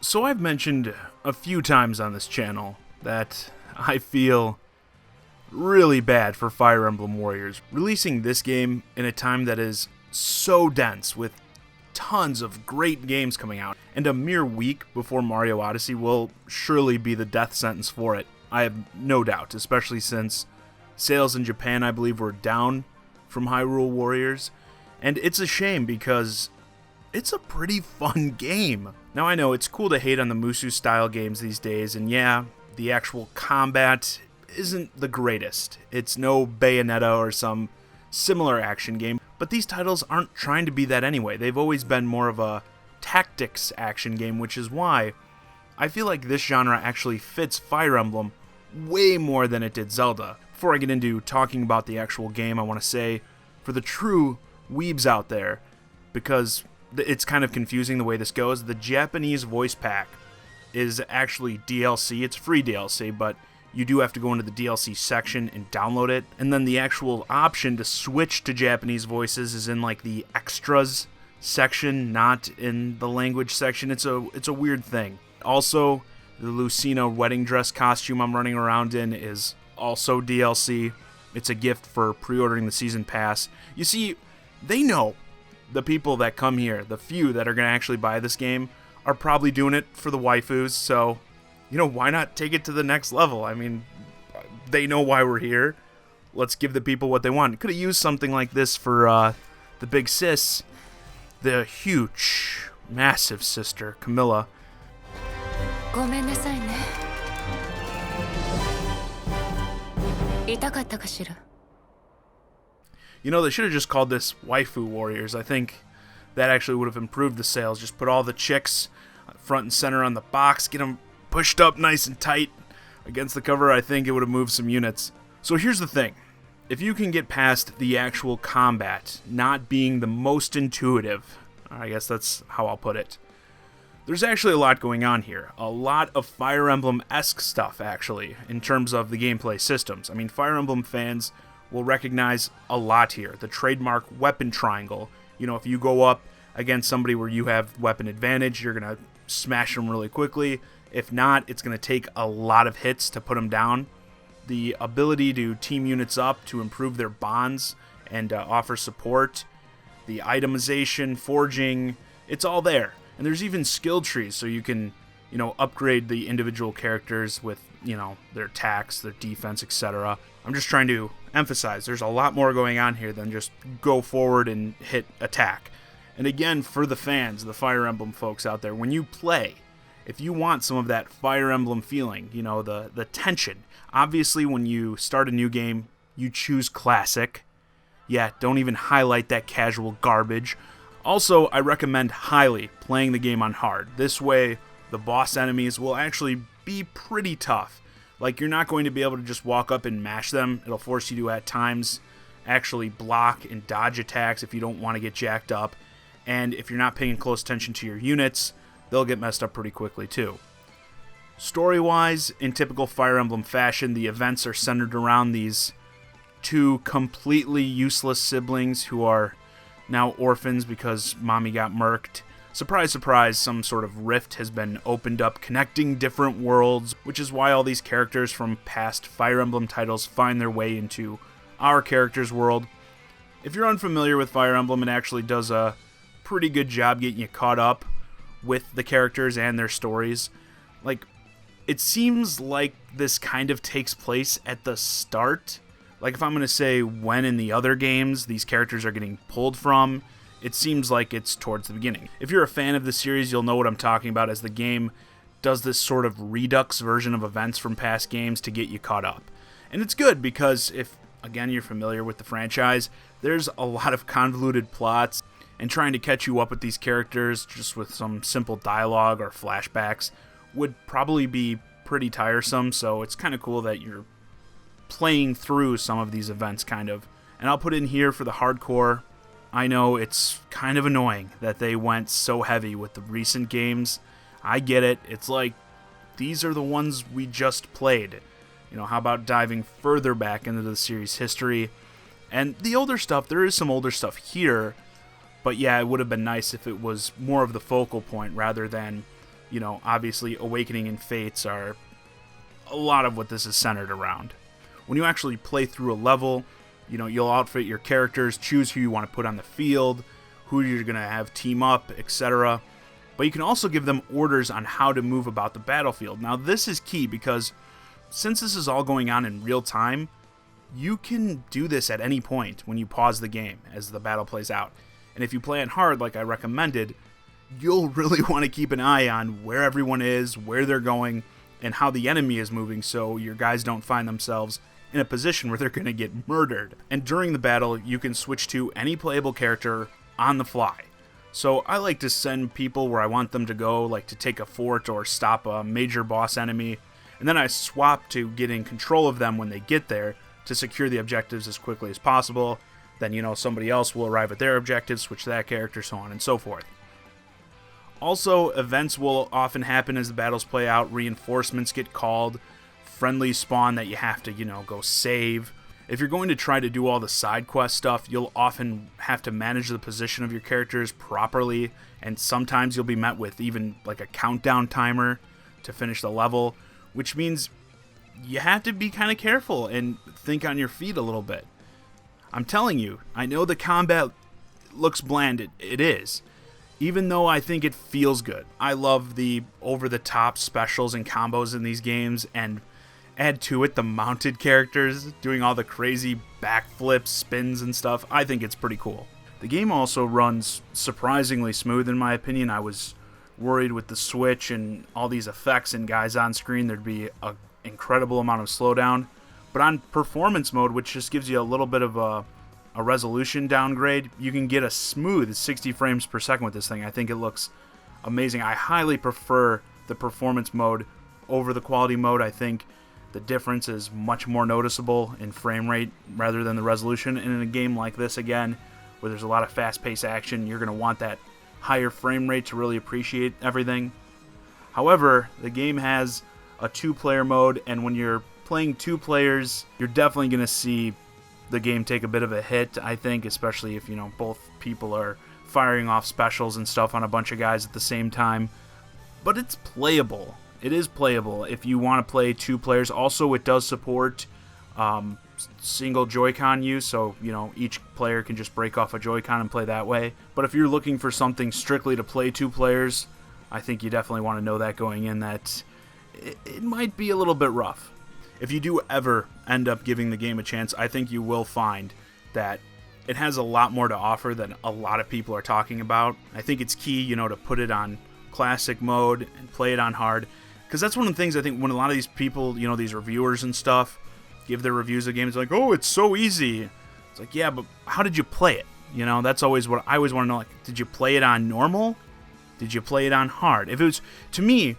So I've mentioned a few times on this channel that I feel really bad for Fire Emblem Warriors releasing this game in a time that is so dense with tons of great games coming out, and a mere week before Mario Odyssey will surely be the death sentence for it. I have no doubt, especially since sales in Japan, I believe, were down from Hyrule Warriors, and it's a shame because it's a pretty fun game. Now I know it's cool to hate on the Musu style games these days, and yeah, the actual combat isn't the greatest. It's no Bayonetta or some similar action game, but these titles aren't trying to be that anyway. They've always been more of a tactics action game, which is why I feel like this genre actually fits Fire Emblem way more than it did Zelda. Before I get into talking about the actual game, I want to say, for the true weebs out there, because it's kind of confusing the way this goes, the Japanese voice pack is actually DLC. It's free DLC, but you do have to go into the DLC section and download it. And then the actual option to switch to Japanese voices is in like the extras section, not in the language section. It's a weird thing. Also, the Lucina wedding dress costume I'm running around in is also DLC. It's a gift for pre-ordering the season pass. You see, they know the people that come here, the few that are going to actually buy this game, are probably doing it for the waifus, so, why not take it to the next level? I mean, they know why we're here. Let's give the people what they want. Could have used something like this for the big sis, the huge, massive sister, Camilla. ごめんなさいね。痛かったかしら? They should have just called this Waifu Warriors. I think that actually would have improved the sales. Just put all the chicks front and center on the box, get them pushed up nice and tight against the cover. I think it would have moved some units. So here's the thing. If you can get past the actual combat not being the most intuitive, I guess that's how I'll put it, there's actually a lot going on here. A lot of Fire Emblem-esque stuff, actually, in terms of the gameplay systems. I mean, Fire Emblem fans will recognize a lot here. The trademark weapon triangle. If you go up against somebody where you have weapon advantage, you're going to smash them really quickly. If not, it's going to take a lot of hits to put them down. The ability to team units up to improve their bonds and offer support. The itemization, forging, it's all there. And there's even skill trees, so you can, upgrade the individual characters with, their attacks, their defense, etc. I'm just trying to emphasize there's a lot more going on here than just go forward and hit attack. And again, for the fans, the Fire Emblem folks out there, when you play, if you want some of that Fire Emblem feeling, the tension, obviously when you start a new game, you choose Classic. Yeah, don't even highlight that casual garbage. Also, I recommend highly playing the game on hard. This way, the boss enemies will actually be pretty tough. Like, you're not going to be able to just walk up and mash them. It'll force you to, at times, actually block and dodge attacks if you don't want to get jacked up. And if you're not paying close attention to your units, they'll get messed up pretty quickly, too. Story-wise, in typical Fire Emblem fashion, the events are centered around these two completely useless siblings who are now orphans because mommy got murked. Surprise, surprise, some sort of rift has been opened up connecting different worlds, which is why all these characters from past Fire Emblem titles find their way into our character's world. If you're unfamiliar with Fire Emblem, it actually does a pretty good job getting you caught up with the characters and their stories. Like, it seems like this kind of takes place at the start. Like, if I'm going to say when in the other games these characters are getting pulled from, it seems like it's towards the beginning. If you're a fan of the series, you'll know what I'm talking about, as the game does this sort of redux version of events from past games to get you caught up. And it's good because if, again, you're familiar with the franchise, there's a lot of convoluted plots, and trying to catch you up with these characters just with some simple dialogue or flashbacks would probably be pretty tiresome, so it's kind of cool that you're playing through some of these events, kind of. And I'll put in here for the hardcore, I know it's kind of annoying that they went so heavy with the recent games. I get it. It's like, these are the ones we just played. How about diving further back into the series history? And the older stuff, there is some older stuff here, but yeah, it would have been nice if it was more of the focal point rather than, Obviously Awakening and Fates are a lot of what this is centered around. When you actually play through a level, you'll outfit your characters, choose who you want to put on the field, who you're going to have team up, etc. But you can also give them orders on how to move about the battlefield. Now, this is key because since this is all going on in real time, you can do this at any point when you pause the game as the battle plays out. And if you play it hard, like I recommended, you'll really want to keep an eye on where everyone is, where they're going, and how the enemy is moving so your guys don't find themselves in a position where they're going to get murdered. And during the battle, you can switch to any playable character on the fly. So I like to send people where I want them to go, like to take a fort or stop a major boss enemy, and then I swap to get in control of them when they get there to secure the objectives as quickly as possible. Then, somebody else will arrive at their objective, switch to that character, so on and so forth. Also, events will often happen as the battles play out. Reinforcements get called, friendlies spawn that you have to, go save. If you're going to try to do all the side quest stuff, you'll often have to manage the position of your characters properly, and sometimes you'll be met with even like a countdown timer to finish the level, which means you have to be kind of careful and think on your feet a little bit. I'm telling you, I know the combat looks bland, it is, even though I think it feels good. I love the over-the-top specials and combos in these games, and add to it the mounted characters doing all the crazy backflips, spins, and stuff. I think it's pretty cool. The game also runs surprisingly smooth, in my opinion. I was worried with the Switch and all these effects and guys on screen, there'd be an incredible amount of slowdown. But on performance mode, which just gives you a little bit of a resolution downgrade, you can get a smooth 60 frames per second with this thing. I think it looks amazing. I highly prefer the performance mode over the quality mode. I think the difference is much more noticeable in frame rate rather than the resolution. And in a game like this, again, where there's a lot of fast-paced action, you're going to want that higher frame rate to really appreciate everything. However, the game has a 2-player mode, and when you're playing 2 players, you're definitely going to see the game take a bit of a hit, I think, especially if, both people are firing off specials and stuff on a bunch of guys at the same time. But it's playable. It is playable if you want to play 2 players. Also, it does support single Joy-Con use, so, each player can just break off a Joy-Con and play that way. But if you're looking for something strictly to play 2 players, I think you definitely want to know that going in, that it might be a little bit rough. If you do ever end up giving the game a chance, I think you will find that it has a lot more to offer than a lot of people are talking about. I think it's key, to put it on classic mode and play it on hard, because that's one of the things I think when a lot of these people, these reviewers and stuff, give their reviews of games like, oh, it's so easy. It's like, yeah, but how did you play it? That's always what I always want to know. Like, did you play it on normal? Did you play it on hard? If it was, to me,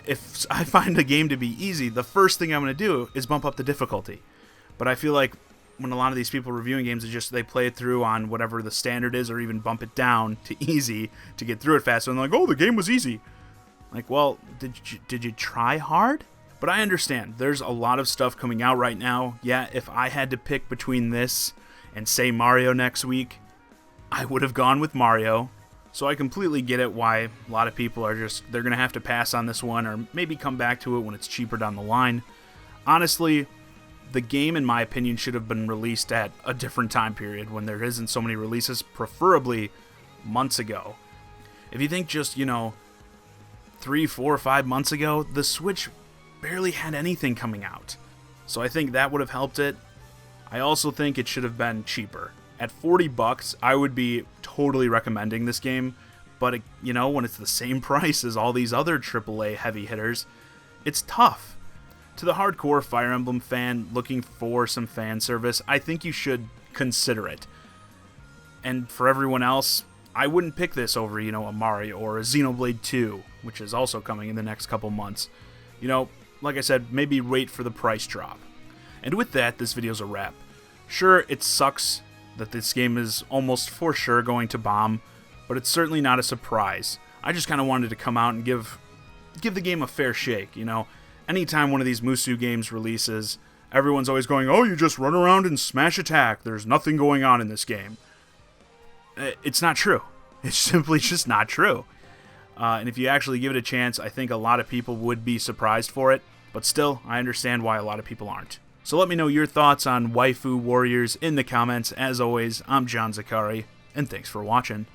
if I find a game to be easy, the first thing I'm going to do is bump up the difficulty. But I feel like when a lot of these people reviewing games, they play it through on whatever the standard is, or even bump it down to easy to get through it faster. And they're like, oh, the game was easy. Like, well, did you try hard? But I understand. There's a lot of stuff coming out right now. Yeah, if I had to pick between this and, say, Mario next week, I would have gone with Mario. So I completely get it why a lot of people are they're going to have to pass on this one, or maybe come back to it when it's cheaper down the line. Honestly, the game, in my opinion, should have been released at a different time period when there isn't so many releases, preferably months ago. If you think just, 3, 4, 5 months ago, the Switch barely had anything coming out. So I think that would have helped it. I also think it should have been cheaper. At $40, I would be totally recommending this game, but when it's the same price as all these other AAA heavy hitters, it's tough. To the hardcore Fire Emblem fan looking for some fan service, I think you should consider it. And for everyone else, I wouldn't pick this over, a Mario or a Xenoblade 2, which is also coming in the next couple months. Like I said, maybe wait for the price drop. And with that, this video's a wrap. Sure, it sucks that this game is almost for sure going to bomb, but it's certainly not a surprise. I just kind of wanted to come out and give the game a fair shake, Anytime one of these Musu games releases, everyone's always going, oh, you just run around and smash attack. There's nothing going on in this game. It's not true. It's simply just not true. And if you actually give it a chance, I think a lot of people would be surprised for it. But still, I understand why a lot of people aren't. So let me know your thoughts on Waifu Warriors in the comments. As always, I'm John Zakari, and thanks for watching.